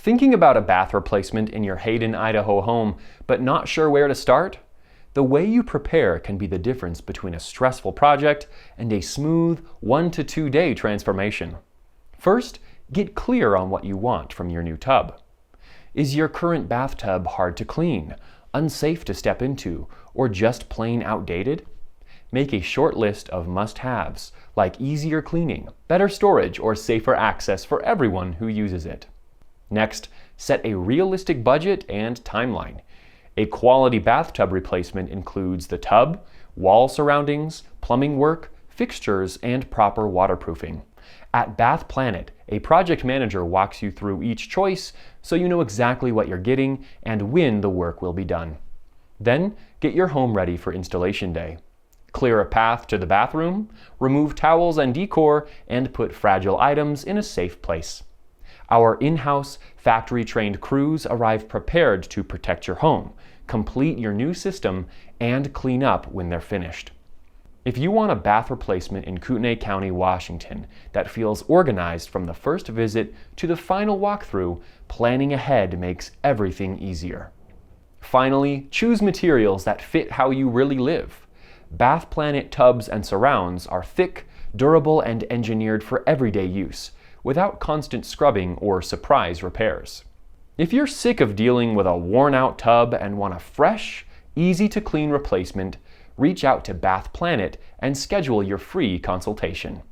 Thinking about a bath replacement in your Hayden, Idaho home, but not sure where to start? The way you prepare can be the difference between a stressful project and a smooth 1 to 2 day transformation. First, get clear on what you want from your new tub. Is your current bathtub hard to clean, unsafe to step into, or just plain outdated? Make a short list of must-haves, like easier cleaning, better storage, or safer access for everyone who uses it. Next, set a realistic budget and timeline. A quality bathtub replacement includes the tub, wall surroundings, plumbing work, fixtures, and proper waterproofing. At Bath Planet, a project manager walks you through each choice so you know exactly what you're getting and when the work will be done. Then, get your home ready for installation day. Clear a path to the bathroom, remove towels and decor, and put fragile items in a safe place. Our in-house, factory-trained crews arrive prepared to protect your home, complete your new system, and clean up when they're finished. If you want a bath replacement in Kootenai County, Washington that feels organized from the first visit to the final walkthrough, planning ahead makes everything easier. Finally, choose materials that fit how you really live. Bath Planet tubs and surrounds are thick, durable, and engineered for everyday use, without constant scrubbing or surprise repairs. If you're sick of dealing with a worn-out tub and want a fresh, easy-to-clean replacement, reach out to Bath Planet and schedule your free consultation.